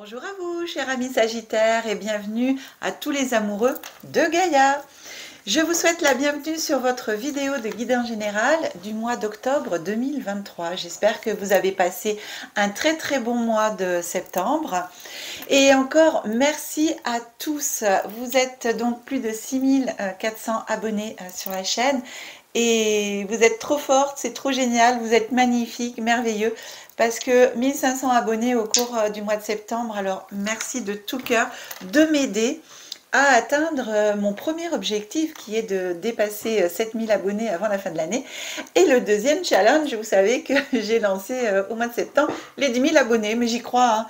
Bonjour à vous, chers amis Sagittaires, et bienvenue à tous les amoureux de Gaïa. Je vous souhaite la bienvenue sur votre vidéo de guidance générale du mois d'octobre 2023. J'espère que vous avez passé un très bon mois de septembre. Et encore, merci à tous. Vous êtes donc plus de 6400 abonnés sur la chaîne. Et vous êtes trop fortes, c'est trop génial, vous êtes magnifiques, merveilleux, parce que 1500 abonnés au cours du mois de septembre, alors merci de tout cœur de m'aider à atteindre mon premier objectif qui est de dépasser 7000 abonnés avant la fin de l'année. Et le deuxième challenge, vous savez que j'ai lancé au mois de septembre les 10 000 abonnés, mais j'y crois, hein.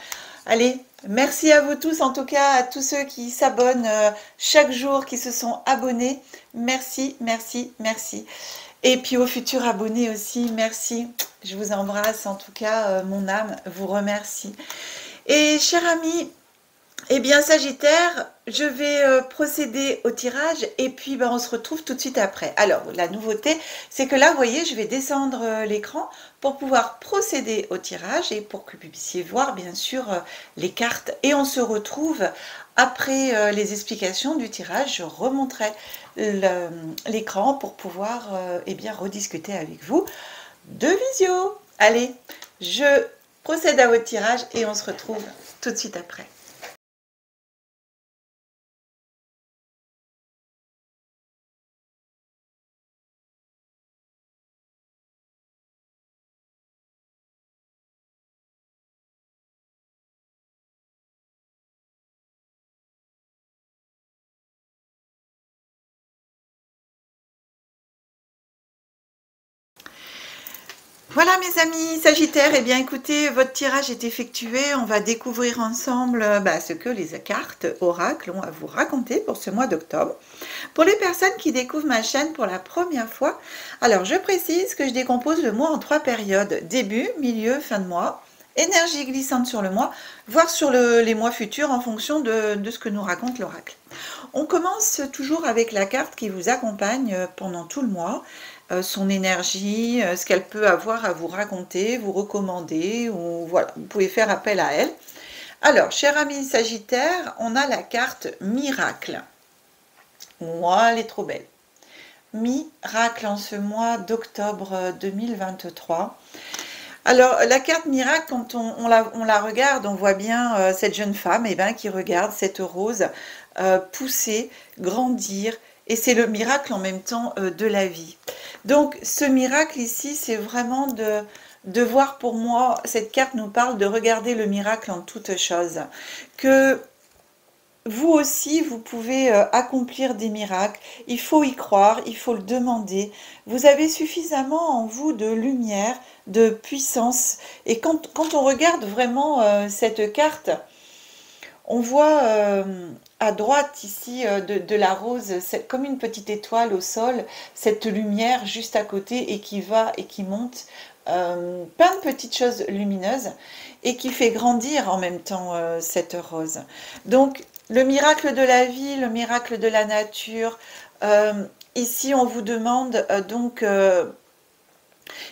Allez, merci à vous tous, en tout cas à tous ceux qui s'abonnent chaque jour, qui se sont abonnés. Merci, merci, merci. Et puis aux futurs abonnés aussi, merci. Je vous embrasse, en tout cas, mon âme vous remercie. Et chers amis, eh bien Sagittaire, je vais procéder au tirage et puis on se retrouve tout de suite après. Alors la nouveauté, c'est que là, vous voyez, je vais descendre l'écran pour pouvoir procéder au tirage et pour que vous puissiez voir bien sûr les cartes. Et on se retrouve après les explications du tirage. Je remonterai l'écran pour pouvoir eh bien rediscuter avec vous de visio. Allez, je procède à votre tirage et on se retrouve tout de suite après. Voilà mes amis Sagittaires, et bien écoutez, votre tirage est effectué, on va découvrir ensemble ce que les cartes oracles ont à vous raconter pour ce mois d'octobre. Pour les personnes qui découvrent ma chaîne pour la première fois, alors je précise que je décompose le mois en 3 périodes, début, milieu, fin de mois, énergie glissante sur le mois, voire sur les mois futurs en fonction de ce que nous raconte l'oracle. On commence toujours avec la carte qui vous accompagne pendant tout le mois, son énergie, ce qu'elle peut avoir à vous raconter, vous recommander, ou voilà, vous pouvez faire appel à elle. Alors, cher ami Sagittaire, on a la carte Miracle. Moi, elle est trop belle. Miracle en ce mois d'octobre 2023. Alors, la carte Miracle, quand on la regarde, on voit bien cette jeune femme qui regarde cette rose pousser, grandir, et c'est le miracle en même temps de la vie. Donc, ce miracle ici, c'est vraiment de voir, pour moi, cette carte nous parle de regarder le miracle en toutes choses. Que vous aussi, vous pouvez accomplir des miracles. Il faut y croire, il faut le demander. Vous avez suffisamment en vous de lumière, de puissance. Et quand on regarde vraiment cette carte, on voit à droite ici de la rose, comme une petite étoile au sol, cette lumière juste à côté et qui va et qui monte, plein de petites choses lumineuses et qui fait grandir en même temps cette rose. Donc le miracle de la vie, le miracle de la nature, ici on vous demande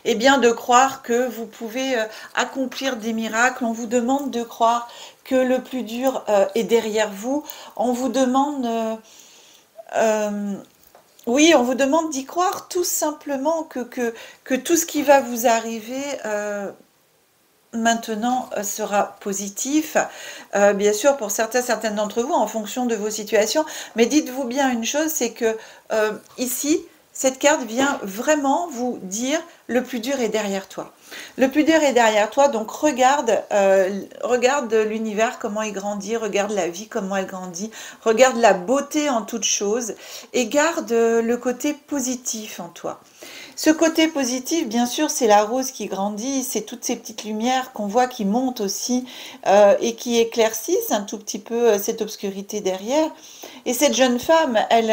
eh bien de croire que vous pouvez accomplir des miracles. On vous demande de croire que le plus dur est derrière vous. On vous demande, oui, on vous demande d'y croire tout simplement que tout ce qui va vous arriver maintenant sera positif. Bien sûr, pour certaines d'entre vous, en fonction de vos situations. Mais dites-vous bien une chose, c'est que ici, cette carte vient vraiment vous dire le plus dur est derrière toi. Le plus dur est derrière toi, donc regarde l'univers, comment il grandit, regarde la vie, comment elle grandit, regarde la beauté en toute chose et garde le côté positif en toi. Ce côté positif, bien sûr, c'est la rose qui grandit, c'est toutes ces petites lumières qu'on voit qui montent aussi et qui éclaircissent un tout petit peu cette obscurité derrière. Et cette jeune femme, elle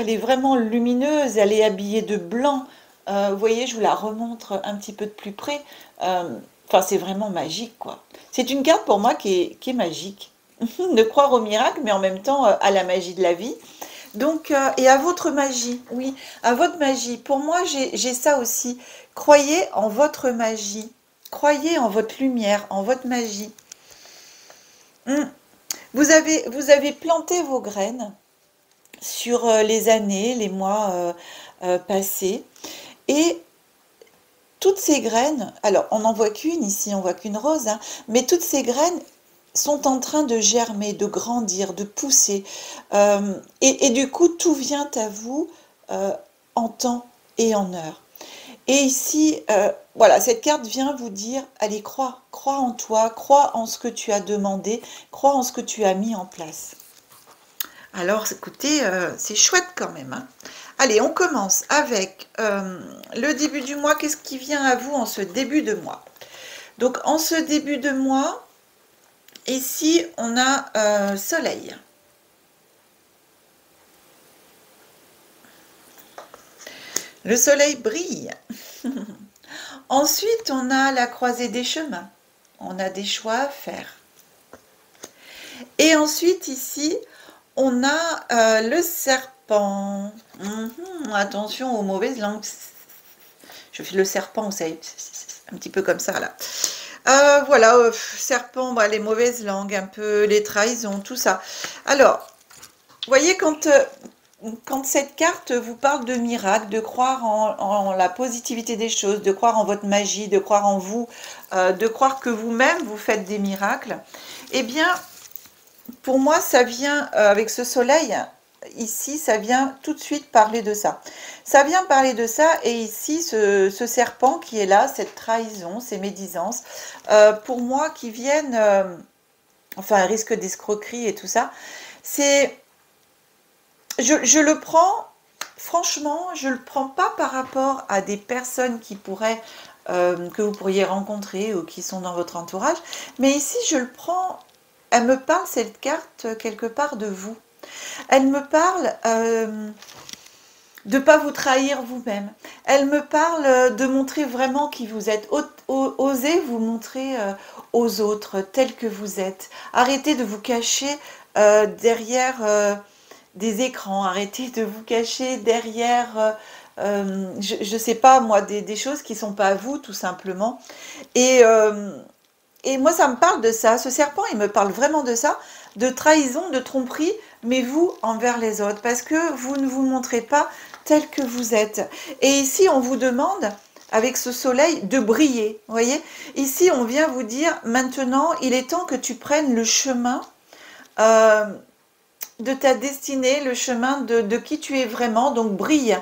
est vraiment lumineuse, elle est habillée de blanc. Vous voyez, je vous la remontre un petit peu de plus près. Enfin, c'est vraiment magique, quoi. C'est une carte pour moi qui est magique. De croire au miracle, mais en même temps à la magie de la vie. Donc, et à votre magie, oui, à votre magie. Pour moi, j'ai ça aussi. Croyez en votre magie. Croyez en votre lumière, en votre magie. Hmm. Vous avez planté vos graines sur les années, les mois passés. Et toutes ces graines, alors on n'en voit qu'une ici, on voit qu'une rose, hein, mais toutes ces graines sont en train de germer, de grandir, de pousser. Et du coup, tout vient à vous euh, en temps et en heure. Et ici, voilà, cette carte vient vous dire, allez, crois, crois en toi, crois en ce que tu as demandé, crois en ce que tu as mis en place. Alors, écoutez, c'est chouette quand même, hein. Allez, on commence avec le début du mois. Qu'est-ce qui vient à vous en ce début de mois? Donc, en ce début de mois, ici, on a Soleil. Le Soleil brille. Ensuite, on a la croisée des chemins. On a des choix à faire. Et ensuite, ici, on a le serpent. Attention aux mauvaises langues. Je fais le serpent, vous savez, un petit peu comme ça, là. Voilà, serpent, bah, les mauvaises langues, un peu les trahisons, tout ça. Alors, vous voyez, quand cette carte vous parle de miracle, de croire en la positivité des choses, de croire en votre magie, de croire en vous, de croire que vous-même, vous faites des miracles, eh bien, pour moi, ça vient, avec ce soleil, ici, ça vient tout de suite parler de ça. Ça vient parler de ça, et ici, ce serpent qui est là, cette trahison, ces médisances, pour moi, qui viennent, enfin, un risque d'escroquerie et tout ça, c'est, je le prends, franchement, je le prends pas par rapport à des personnes qui pourraient, que vous pourriez rencontrer ou qui sont dans votre entourage, mais ici, je le prends, elle me parle, cette carte, quelque part de vous. Elle me parle de ne pas vous trahir vous-même. Elle me parle de montrer vraiment qui vous êtes. Osez vous montrer aux autres tel que vous êtes. Arrêtez de vous cacher derrière des écrans. Arrêtez de vous cacher derrière, je ne sais pas moi, des choses qui ne sont pas à vous, tout simplement. Et, euh, et moi, ça me parle de ça. Ce serpent, il me parle vraiment de ça, de trahison, de tromperie, mais vous envers les autres, parce que vous ne vous montrez pas tel que vous êtes. Et ici, on vous demande, avec ce soleil, de briller. Vous voyez, ici, on vient vous dire, maintenant, il est temps que tu prennes le chemin euh, de ta destinée, le chemin de qui tu es vraiment, donc brille.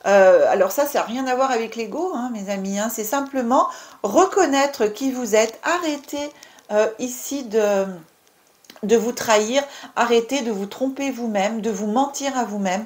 Alors ça n'a rien à voir avec l'ego, hein, mes amis, hein, c'est simplement reconnaître qui vous êtes, arrêter ici de vous trahir, arrêter de vous tromper vous-même, de vous mentir à vous-même.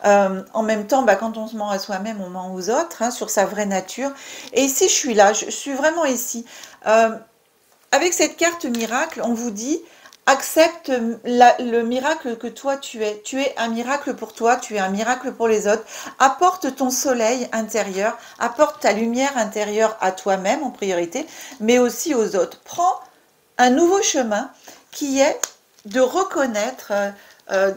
En même temps, bah, quand on se ment à soi-même, on ment aux autres, hein, sur sa vraie nature. Et ici, je suis là, je suis vraiment ici. Avec cette carte miracle, on vous dit, accepte le miracle que toi tu es. Tu es un miracle pour toi, tu es un miracle pour les autres. Apporte ton soleil intérieur, apporte ta lumière intérieure à toi-même en priorité, mais aussi aux autres. Prends un nouveau chemin qui est de reconnaître euh,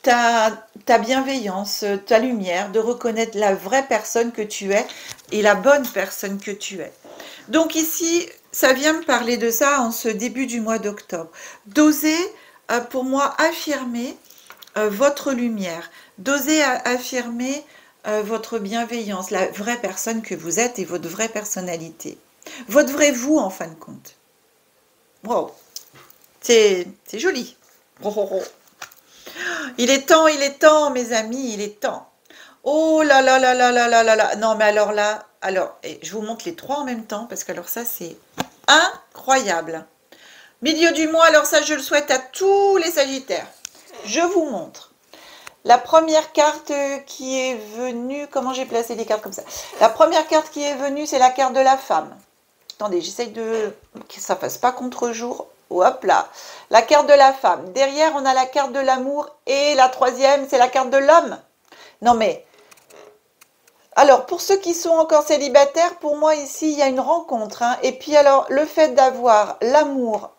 ta bienveillance, ta lumière, de reconnaître la vraie personne que tu es et la bonne personne que tu es. Donc ici, ça vient me parler de ça en ce début du mois d'octobre. D'oser, pour moi, affirmer votre lumière, d'oser affirmer votre bienveillance, la vraie personne que vous êtes et votre vraie personnalité. Votre vrai vous, en fin de compte. Wow, c'est joli. Oh, oh, oh. Il est temps, mes amis, il est temps. Oh là là là là là là là là. Non, mais alors là, alors, et je vous montre les trois en même temps, parce que alors ça, c'est incroyable. Milieu du mois, alors ça, je le souhaite à tous les Sagittaires. Je vous montre. La première carte qui est venue, comment j'ai placé les cartes comme ça? La première carte qui est venue, c'est la carte de la femme. Attendez, j'essaye de que ça fasse pas contre-jour. Hop là. La carte de la femme. Derrière, on a la carte de l'amour. Et la troisième, c'est la carte de l'homme. Non mais, alors, pour ceux qui sont encore célibataires, pour moi ici, il y a une rencontre, hein. Et puis alors, le fait d'avoir l'amour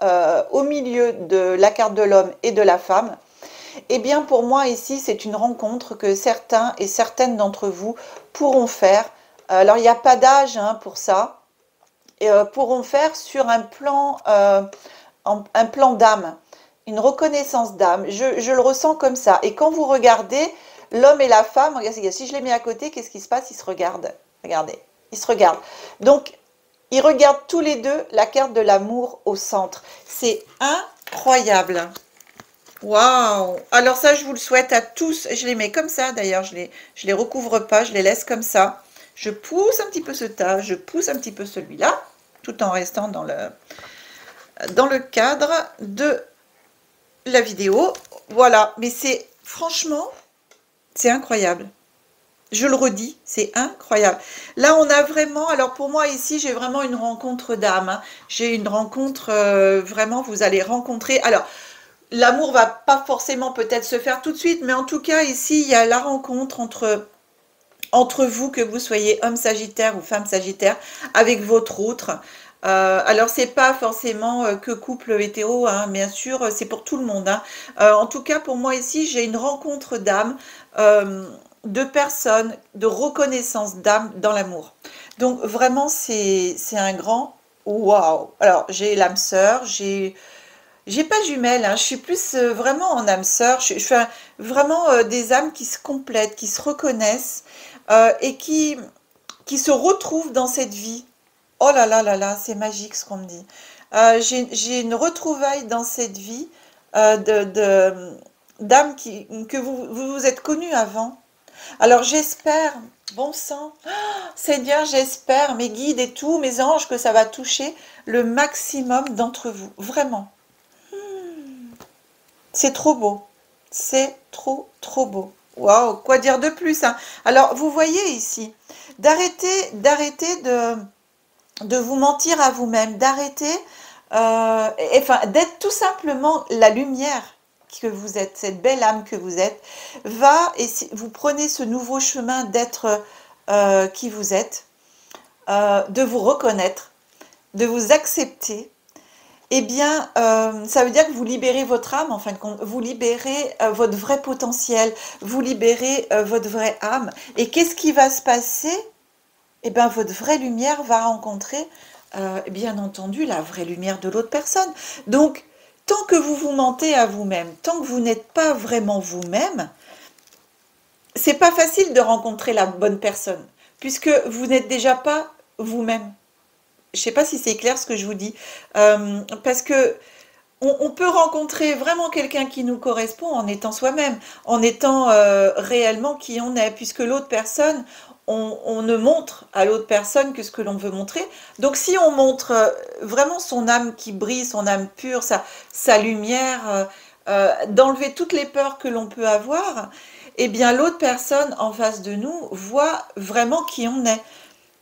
au milieu de la carte de l'homme et de la femme, eh bien pour moi ici, c'est une rencontre que certains et certaines d'entre vous pourront faire. Alors, il n'y a pas d'âge, hein, pour ça. Et, pourront faire sur un plan d'âme. une reconnaissance d'âme. Je le ressens comme ça. Et quand vous regardez l'homme et la femme, regardez, si je les mets à côté, qu'est-ce qui se passe? Ils se regardent. Regardez, ils se regardent. Donc, ils regardent tous les deux la carte de l'amour au centre. C'est incroyable. Waouh! Alors ça, je vous le souhaite à tous. Je les mets comme ça, d'ailleurs. Je les recouvre pas, je les laisse comme ça. Je pousse un petit peu ce tas, je pousse un petit peu celui-là, tout en restant dans le cadre de la vidéo. Voilà, mais c'est franchement, c'est incroyable. Je le redis, c'est incroyable. Là, on a vraiment, alors pour moi ici, j'ai vraiment une rencontre d'âme, hein. J'ai une rencontre, vraiment, vous allez rencontrer. Alors, l'amour va pas forcément peut-être se faire tout de suite, mais en tout cas, ici, il y a la rencontre entre vous, que vous soyez homme sagittaire ou femme sagittaire, avec votre autre. Alors, c'est pas forcément que couple hétéro, hein, bien sûr, c'est pour tout le monde, hein. En tout cas, pour moi ici, j'ai une rencontre d'âme, de personnes, de reconnaissance d'âme dans l'amour. Donc, vraiment, c'est un grand waouh. Alors, j'ai l'âme sœur, j'ai pas jumelle, hein, je suis plus vraiment en âme sœur. Je fais vraiment des âmes qui se complètent, qui se reconnaissent et qui se retrouvent dans cette vie. Oh là là là là, c'est magique ce qu'on me dit. J'ai une retrouvaille dans cette vie d'âmes que vous êtes connus avant. Alors j'espère, bon sang, Seigneur, j'espère, mes guides et tous, mes anges, que ça va toucher le maximum d'entre vous. Vraiment. C'est trop beau. C'est trop, trop beau. Waouh, quoi dire de plus, hein? Alors, vous voyez ici, d'arrêter de vous mentir à vous-même, d'arrêter, enfin, d'être tout simplement la lumière que vous êtes, cette belle âme que vous êtes, et si vous prenez ce nouveau chemin d'être qui vous êtes, de vous reconnaître, de vous accepter, eh bien, ça veut dire que vous libérez votre âme, en fin de compte, vous libérez votre vrai potentiel, vous libérez votre vraie âme. Et qu'est-ce qui va se passer? Eh bien, votre vraie lumière va rencontrer, bien entendu, la vraie lumière de l'autre personne. Donc, tant que vous vous mentez à vous-même, tant que vous n'êtes pas vraiment vous-même, c'est pas facile de rencontrer la bonne personne, puisque vous n'êtes déjà pas vous-même. Je ne sais pas si c'est clair ce que je vous dis, parce que on peut rencontrer vraiment quelqu'un qui nous correspond en étant soi-même, en étant réellement qui on est, puisque l'autre personne, on ne montre à l'autre personne que ce que l'on veut montrer. Donc si on montre vraiment son âme qui brille, son âme pure, sa lumière, d'enlever toutes les peurs que l'on peut avoir, eh bien l'autre personne en face de nous voit vraiment qui on est.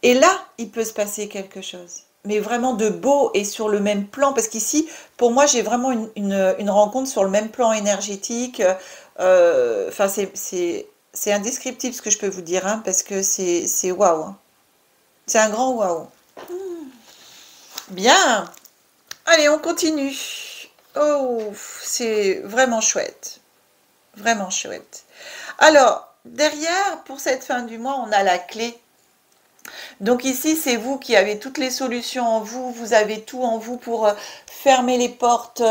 Et là, il peut se passer quelque chose, mais vraiment de beau et sur le même plan, parce qu'ici, pour moi, j'ai vraiment une rencontre sur le même plan énergétique. Enfin, c'est indescriptible ce que je peux vous dire, hein, parce que c'est waouh, hein. C'est un grand waouh. Bien, allez, on continue. Oh, c'est vraiment chouette, vraiment chouette. Alors, derrière, pour cette fin du mois, on a la clé. Donc ici, c'est vous qui avez toutes les solutions en vous, vous avez tout en vous pour fermer les portes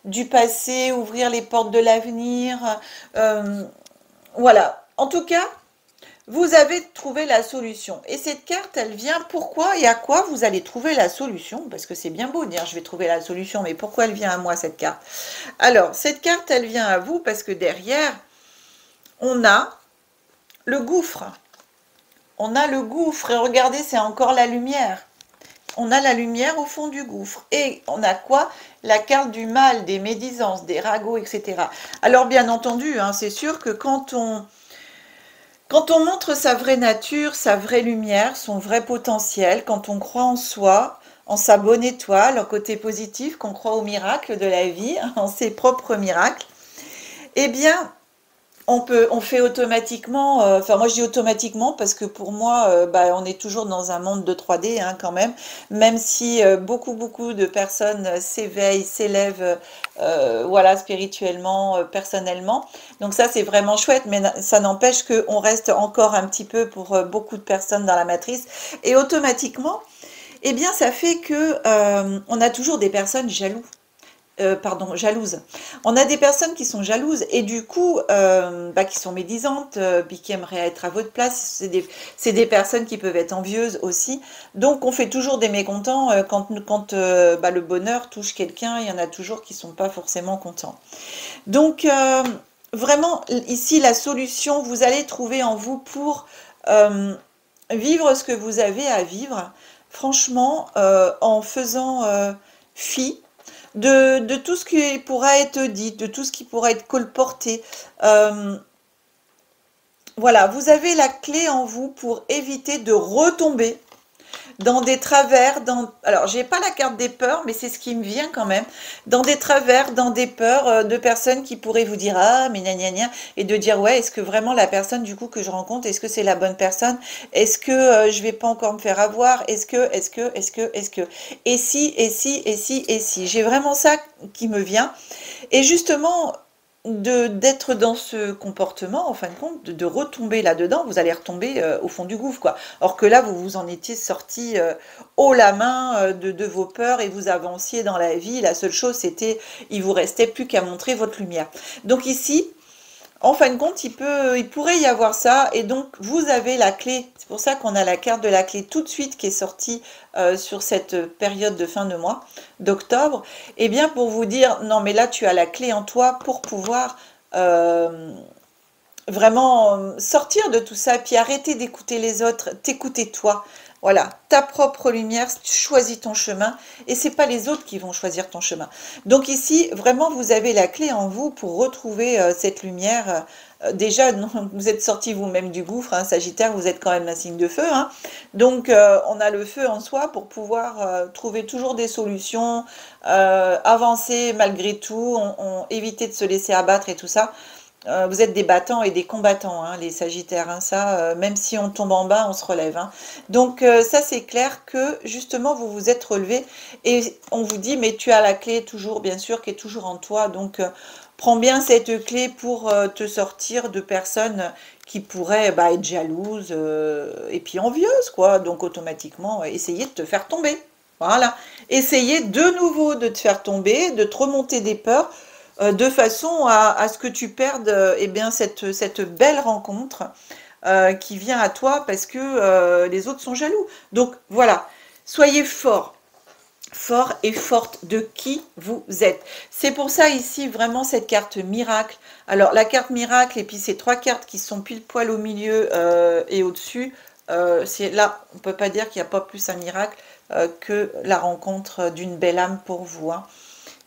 du passé, ouvrir les portes de l'avenir. Voilà, en tout cas, vous avez trouvé la solution. Et cette carte, elle vient pourquoi et à quoi vous allez trouver la solution? Parce que c'est bien beau de dire je vais trouver la solution, mais pourquoi elle vient à moi cette carte? Alors, cette carte, elle vient à vous parce que derrière, on a le gouffre. On a le gouffre, et regardez, c'est encore la lumière. On a la lumière au fond du gouffre. Et on a quoi? La carte du mal, des médisances, des ragots, etc. Alors, bien entendu, hein, c'est sûr que quand on montre sa vraie nature, sa vraie lumière, son vrai potentiel, quand on croit en soi, en sa bonne étoile, en côté positif, qu'on croit au miracle de la vie, en ses propres miracles, eh bien, on fait automatiquement, enfin moi je dis automatiquement parce que pour moi, on est toujours dans un monde de 3D, hein, quand même si beaucoup de personnes s'éveillent, s'élèvent, voilà, spirituellement, personnellement. Donc ça c'est vraiment chouette, mais ça n'empêche qu'on reste encore un petit peu pour beaucoup de personnes dans la matrice. Et automatiquement, eh bien ça fait que on a toujours des personnes jaloux. pardon, jalouses. On a des personnes qui sont jalouses et du coup, qui sont médisantes, puis qui aimeraient être à votre place. C'est des personnes qui peuvent être envieuses aussi. Donc, on fait toujours des mécontents quand le bonheur touche quelqu'un. Il y en a toujours qui sont pas forcément contents. Donc, vraiment, ici, la solution, vous allez trouver en vous pour vivre ce que vous avez à vivre, franchement, en faisant fi de tout ce qui pourra être dit, de tout ce qui pourra être colporté. Euh, voilà, vous avez la clé en vous pour éviter de retomber dans des travers, alors j'ai pas la carte des peurs, mais c'est ce qui me vient quand même, dans des travers, dans des peurs de personnes qui pourraient vous dire ah mais gna gna gna, et de dire ouais, est-ce que vraiment la personne du coup que je rencontre, est-ce que c'est la bonne personne, est-ce que je vais pas encore me faire avoir, et si, j'ai vraiment ça qui me vient, et justement d'être dans ce comportement, en fin de compte, de retomber là-dedans, vous allez retomber au fond du gouffre, quoi. Or que là, vous vous en étiez sorti haut la main de vos peurs et vous avanciez dans la vie. La seule chose, c'était, il vous restait plus qu'à montrer votre lumière. Donc ici, en fin de compte, il pourrait y avoir ça, et donc vous avez la clé. C'est pour ça qu'on a la carte de la clé tout de suite qui est sortie sur cette période de fin de mois, d'octobre. Et bien pour vous dire, non mais là tu as la clé en toi pour pouvoir vraiment sortir de tout ça, puis arrêter d'écouter les autres, t'écouter toi. Voilà, ta propre lumière, tu choisis ton chemin et c'est pas les autres qui vont choisir ton chemin. Donc ici, vraiment, vous avez la clé en vous pour retrouver cette lumière. Déjà, non, vous êtes sorti vous-même du gouffre, hein, Sagittaire, vous êtes quand même un signe de feu. Hein. Donc, on a le feu en soi pour pouvoir trouver toujours des solutions, avancer malgré tout, éviter de se laisser abattre et tout ça. Vous êtes des battants et des combattants, hein, les Sagittaires. Hein, ça, même si on tombe en bas, on se relève. Hein. Donc ça, c'est clair que justement, vous vous être relevé et on vous dit, mais tu as la clé toujours, bien sûr, qui est toujours en toi. Donc prends bien cette clé pour te sortir de personnes qui pourraient être jalouses et puis envieuses, quoi. Donc automatiquement, essayer de te faire tomber. Voilà. Essayer de nouveau de te faire tomber, de te remonter des peurs de façon à ce que tu perdes cette belle rencontre qui vient à toi parce que les autres sont jaloux. Donc voilà, soyez forts, fort et forte de qui vous êtes. C'est pour ça ici vraiment cette carte miracle. Alors la carte miracle et puis ces trois cartes qui sont pile poil au milieu et au-dessus, c'est là, on ne peut pas dire qu'il n'y a pas plus un miracle que la rencontre d'une belle âme pour vous. Hein.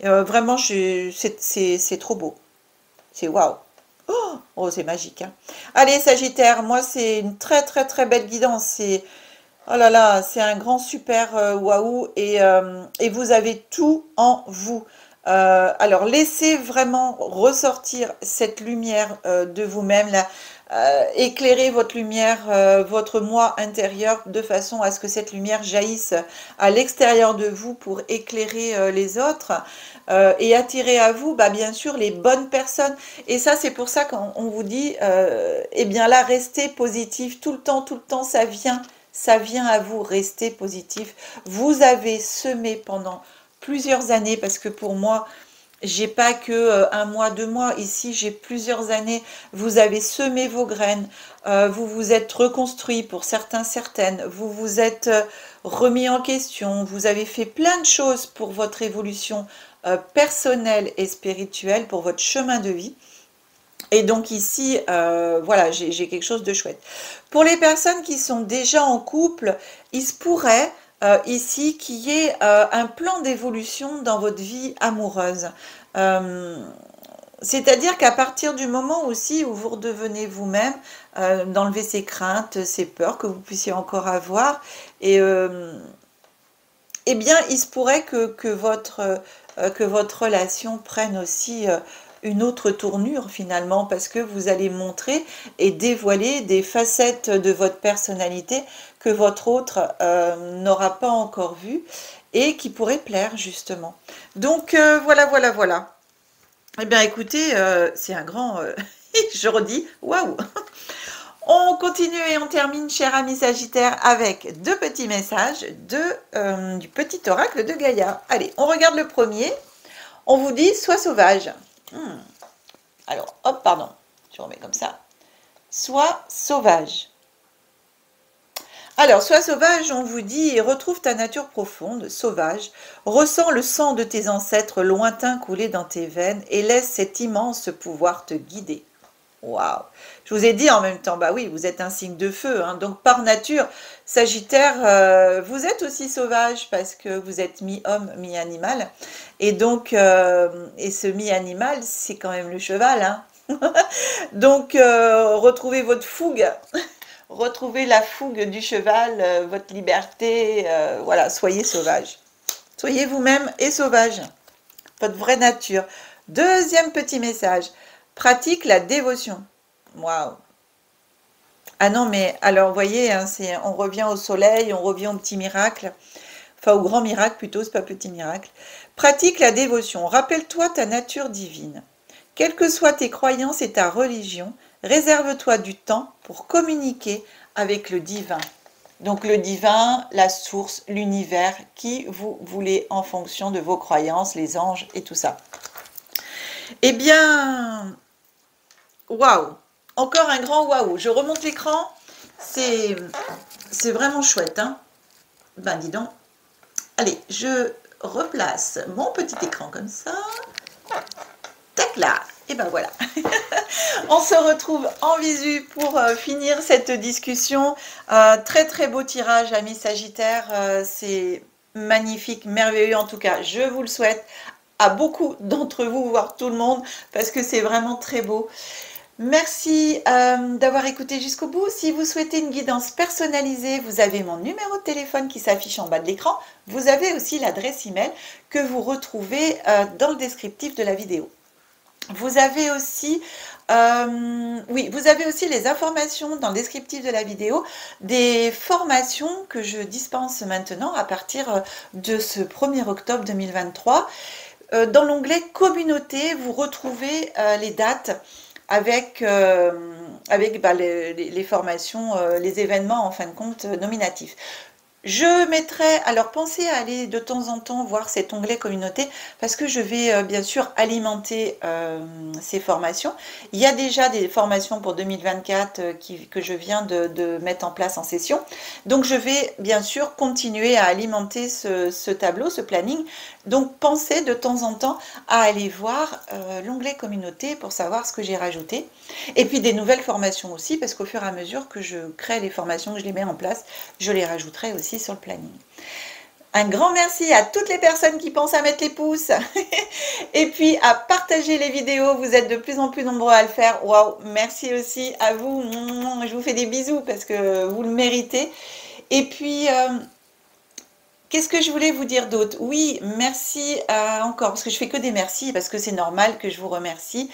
Vraiment, c'est trop beau. C'est waouh. Oh, c'est magique. Hein. Allez, Sagittaire, moi, c'est une très, très, très belle guidance. Oh là là, c'est un grand super waouh. Et vous avez tout en vous. Alors, laissez vraiment ressortir cette lumière de vous-même, là. Éclairez votre lumière, votre moi intérieur, de façon à ce que cette lumière jaillisse à l'extérieur de vous pour éclairer les autres et attirer à vous, bien sûr, les bonnes personnes. Et ça, c'est pour ça qu'on vous dit, eh bien là, restez positif tout le temps, ça vient à vous, restez positif. Vous avez semé pendant plusieurs années, parce que pour moi, j'ai pas que un mois, 2 mois. Ici, j'ai plusieurs années. Vous avez semé vos graines. Vous vous êtes reconstruit pour certains, certaines. Vous vous êtes remis en question. Vous avez fait plein de choses pour votre évolution personnelle et spirituelle, pour votre chemin de vie. Et donc ici, voilà, j'ai quelque chose de chouette. Pour les personnes qui sont déjà en couple, il se pourrait ici qu'il y ait un plan d'évolution dans votre vie amoureuse. C'est-à-dire qu'à partir du moment aussi où vous redevenez vous-même, d'enlever ces craintes, ces peurs que vous puissiez encore avoir, et eh bien, il se pourrait que votre relation prenne aussi une autre tournure finalement, parce que vous allez montrer et dévoiler des facettes de votre personnalité que votre autre n'aura pas encore vues et qui pourraient plaire justement. Donc voilà, voilà, voilà. Eh bien écoutez, c'est un grand, je redis, waouh. On continue et on termine, cher ami Sagittaire, avec deux petits messages du petit oracle de Gaïa. Allez, on regarde le premier. On vous dit, sois sauvage. Alors, hop, pardon, je remets comme ça. Sois sauvage. Alors, sois sauvage, on vous dit, retrouve ta nature profonde, sauvage, ressens le sang de tes ancêtres lointains couler dans tes veines et laisse cet immense pouvoir te guider. Waouh! Je vous ai dit en même temps, bah oui, vous êtes un signe de feu, hein, donc par nature, Sagittaire, vous êtes aussi sauvage parce que vous êtes mi-homme, mi-animal, et donc, et ce mi-animal, c'est quand même le cheval, hein. Donc, retrouvez votre fougue, retrouvez la fougue du cheval, votre liberté, voilà, soyez sauvage. Soyez vous-même et sauvage, votre vraie nature. Deuxième petit message, pratique la dévotion. Waouh! Ah non, mais alors, vous voyez, hein, on revient au soleil, on revient au petit miracle, enfin au grand miracle plutôt, c'est pas petit miracle. Pratique la dévotion, rappelle-toi ta nature divine. Quelles que soient tes croyances et ta religion, réserve-toi du temps pour communiquer avec le divin. Donc le divin, la source, l'univers, qui vous voulez en fonction de vos croyances, les anges et tout ça. Eh bien, waouh! Encore un grand waouh! Je remonte l'écran, c'est vraiment chouette, hein? Ben dis donc. Allez, je replace mon petit écran comme ça. Tac là! Et ben voilà. On se retrouve en visu pour finir cette discussion. Très très beau tirage, amis Sagittaires. C'est magnifique, merveilleux en tout cas. Je vous le souhaite à beaucoup d'entre vous, voire tout le monde, parce que c'est vraiment très beau. Merci d'avoir écouté jusqu'au bout. Si vous souhaitez une guidance personnalisée, vous avez mon numéro de téléphone qui s'affiche en bas de l'écran. Vous avez aussi l'adresse email que vous retrouvez dans le descriptif de la vidéo. Vous avez aussi, vous avez aussi les informations dans le descriptif de la vidéo des formations que je dispense maintenant à partir de ce 1er octobre 2023. Dans l'onglet communauté, vous retrouvez les dates avec les formations, les événements en fin de compte nominatifs. Je mettrai, alors pensez à aller de temps en temps voir cet onglet communauté parce que je vais bien sûr alimenter ces formations. Il y a déjà des formations pour 2024 que je viens de mettre en place en session. Donc je vais bien sûr continuer à alimenter ce tableau, ce planning. Donc pensez de temps en temps à aller voir l'onglet communauté pour savoir ce que j'ai rajouté. Et puis des nouvelles formations aussi parce qu'au fur et à mesure que je crée les formations, que je les mets en place, je les rajouterai aussi sur le planning. Un grand merci à toutes les personnes qui pensent à mettre les pouces et puis à partager les vidéos. Vous êtes de plus en plus nombreux à le faire. Waouh, merci aussi à vous. Je vous fais des bisous parce que vous le méritez. Et puis, qu'est-ce que je voulais vous dire d'autre? Oui, merci encore, parce que je fais que des merci, parce que c'est normal que je vous remercie.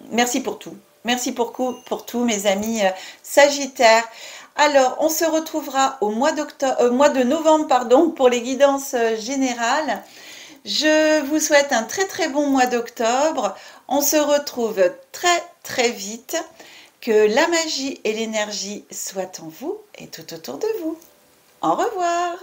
Merci pour tout. Merci pour tout, mes amis Sagittaires. Alors, on se retrouvera au mois de novembre, pardon, pour les guidances générales. Je vous souhaite un très très bon mois d'octobre. On se retrouve très très vite. Que la magie et l'énergie soient en vous et tout autour de vous. Au revoir.